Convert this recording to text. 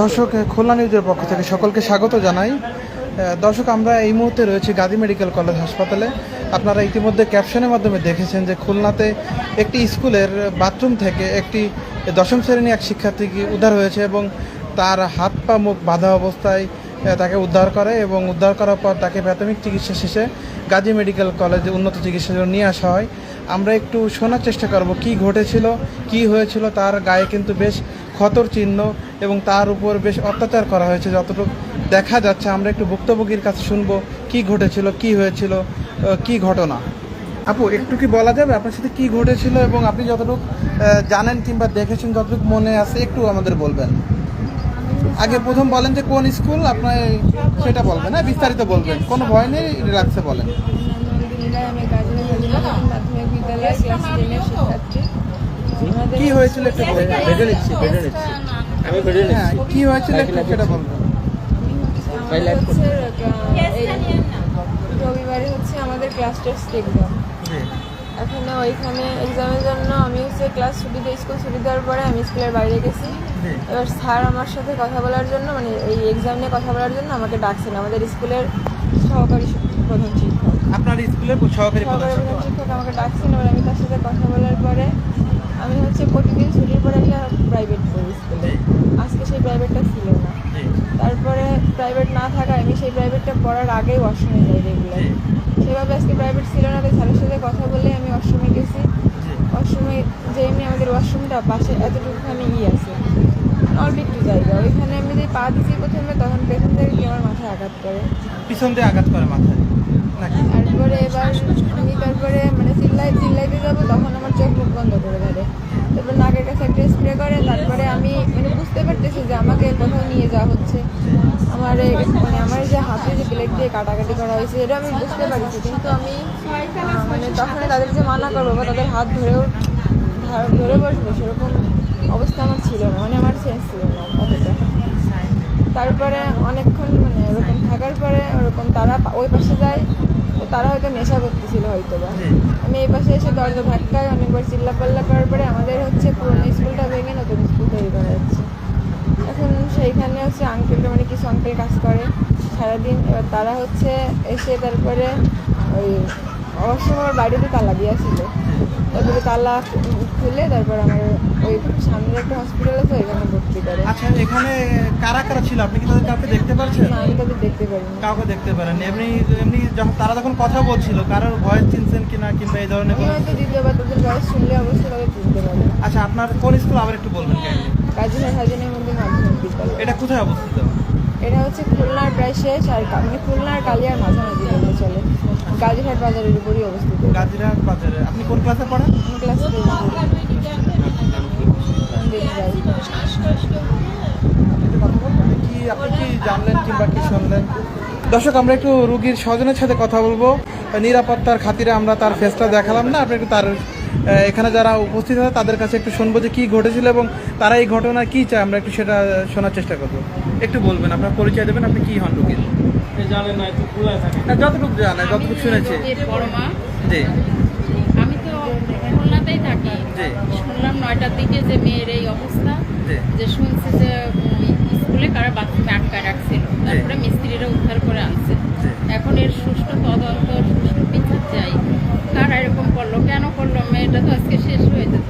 দর্শক, খুলনা নিউজের পক্ষ থেকে সকলকে স্বাগত জানাই। দর্শক, আমরা এই মুহূর্তে রয়েছি গাজী মেডিকেল কলেজ হাসপাতালে। আপনারা ইতিমধ্যে ক্যাপশনের মাধ্যমে দেখেছেন যে খুলনাতে একটি স্কুলের বাথরুম থেকে একটি দশম শ্রেণী এক শিক্ষার্থী উদ্ধার হয়েছে এবং তার হাত পা মুখ বাঁধা অবস্থায় তাকে উদ্ধার করে এবং উদ্ধার করার পর তাকে প্রাথমিক চিকিৎসা শেষে গাজী মেডিকেল কলেজে উন্নত চিকিৎসার জন্য নিয়ে আসা হয়। আমরা একটু শোনার চেষ্টা করব কি ঘটেছিল, কি হয়েছিল। তার গায়ে কিন্তু বেশ ক্ষতর চিহ্ন এবং তার উপর বেশ অত্যাচার করা হয়েছে যতটুকু দেখা যাচ্ছে। আমরা একটু ভুক্তভোগীর কাছে শুনবো কি ঘটেছিল, কি হয়েছিল, কি ঘটনা। আপু, একটু কি বলা যাবে আপনার সাথে কি ঘটেছিল এবং আপনি যতটুকু জানেন কিংবা দেখেছেন, যতটুকু মনে আছে একটু আমাদের বলবেন। আগে প্রথম বলেন যে কোন স্কুল আপনার, সেটা বলবেন, হ্যাঁ বিস্তারিত বলবেন, কোনো ভয় নেই, রিল্যাক্সে বলেন। কি হয়েছিল একটু কি হয়েছিল একটু সেটা বলবেন। রবিবারে হচ্ছে আমাদের ক্লাস টেস্ট এক্সাম। এখন ওইখানে এক্সামের জন্য আমি হচ্ছে ক্লাস ছুটি দিয়ে স্কুল ছুটি দেওয়ার পরে আমি স্কুলের বাইরে গেছি। এবার স্যার আমার সাথে কথা বলার জন্য, মানে এই এক্সাম নিয়ে কথা বলার জন্য আমাকে ডাকছেন। আমাদের স্কুলের সহকারী প্রধান শিক্ষক, আপনার স্কুলের সহকারী প্রধান শিক্ষক আমাকে ডাকছেন। এবার আমি তার সাথে কথা বলার পরে আমি হচ্ছে প্রতিদিন ছুটির পরে একটা প্রাইভেট পড়ি স্কুলে। আজকে সেই প্রাইভেটটা ছিল না। তারপরে প্রাইভেট না থাকায় আমি সেই প্রাইভেটটা পড়ার আগেই ওয়াশরুমে যাই রেগুলার। সেভাবে আজকে প্রাইভেট ছিল না, তাই স্যারের সাথে কথা বলে আমি ওয়াশরুমে গেছি। ওয়াশরুমে যে এমনি আমাদের ওয়াশরুমটা পাশে এতটুকুখানি আছে, অল্প একটু জায়গা, ওইখানে আমি যে পা দিচ্ছি প্রথমে, তখন পেছন থেকে কি আমার মাথায় আঘাত করে, পিছন দিয়ে আঘাত করে মাথায়। তারপরে এবার আমি মানে চিল্লাইতে যাবো, তখন আমার চোখ মুখ বন্ধ করে ধরে। তারপর নাকের কাছে একটা স্প্রে করে। তারপরে আমি মানে বুঝতে পারতেছি যে আমাকে কোথাও নিয়ে যাওয়া হচ্ছে। আমার যে হাতে যে ব্লেড দিয়ে কাটাকাটি করা হয়েছে এটা আমি বুঝতে পারছি, কিন্তু আমি মানে তখন তাদের যে মানা করবো বা তাদের হাত ধরে বসবো সেরকম অবস্থা আমার ছিল না, মানে আমার সেন্স ছিল না অতটা। তারপরে অনেকক্ষণ মানে এরকম থাকার পরে ওরকম তারা ওই পাশে যায়, তারা হয়তো নেশা করতেছিল হয়তো বা। আমি এই পাশে এসে দরজা ধাক্কায় অনেকবার চিল্লাপাল্লা করার পরে আমাদের হচ্ছে পুরোনো স্কুলটা ভেঙে নতুন স্কুল তৈরি করা যাচ্ছে। এখন সেইখানে হচ্ছে আঙ্কেলটা, মানে কিছু আঙ্কেল কাজ করে সারাদিন। এবার তারা হচ্ছে এসে তারপরে ওই অবশ্য আমার বাড়িতে তালা দেওয়া ছিল, তারপরে তালা খুলে তারপর আমার ওই সামনে একটা হসপিটাল আছে ওইখানে ভর্তি করে। আচ্ছা, এখানে কারা কারা ছিল, আপনি কি তাদের কাউকে দেখতে পারছেন? না, আমি তাদের দেখতে পারিনি। কাউকে দেখতে পারেন এমনি এমনি যখন তারা যখন কথা বলছিল কারোর ভয়েস চিনছেন কিনা কিংবা এই ধরনের কোনো? হয়তো দ্বিতীয়বার তাদের ভয়েস শুনলে অবশ্যই তাদের চিনতে পারে। আচ্ছা, আপনার কোন স্কুল আবার একটু বলবেন? কাজীহাট হাজিনের মধ্যে মাধ্যমিক বিদ্যালয়। এটা কোথায় অবস্থিত? এটা হচ্ছে খুলনার প্রায় শেষ, আর মানে খুলনার কালিয়ার মাঝামাঝি বলতে চলে। কাজীহাট বাজারের উপরই অবস্থিত। কাজীহাট বাজারে। আপনি কোন ক্লাসে পড়েন? আমি ক্লাস 3 আপনি কি জানলেন কিংবা কি শুনলেন? দর্শক, আমরা একটু রুগীর স্বজনের সাথে কথা বলবো। নিরাপত্তার খাতিরে আমরা তার ফেসটা দেখালাম না, আপনি একটু তার এখানে যারা উপস্থিত আছে তাদের কাছে একটু শুনবো যে কী ঘটেছিল এবং তারা এই ঘটনা কী চায়, আমরা একটু সেটা শোনার চেষ্টা করবো। একটু বলবেন, আপনার পরিচয় দেবেন, আপনি কী হন রুগীর? জানেন না, একটু খোলা থাকে না, যতটুকু জানে, যতটুকু শুনেছি। জি, আমি তো খুলনাতেই থাকি। শুনলাম 9টার দিকে যে মেয়ের এই অবস্থা, যে শুনছি যে স্কুলে কারা বাথরুমে আটকায় রাখছিল, তারপরে মিস্ত্রিরা উদ্ধার করে আনছে। এখন এর সুষ্ঠু তদন্ত, সুষ্ঠু বিচার চাই। কারা এরকম করলো, কেন করলো, মেয়েটা তো আজকে শেষ হয়ে যেত।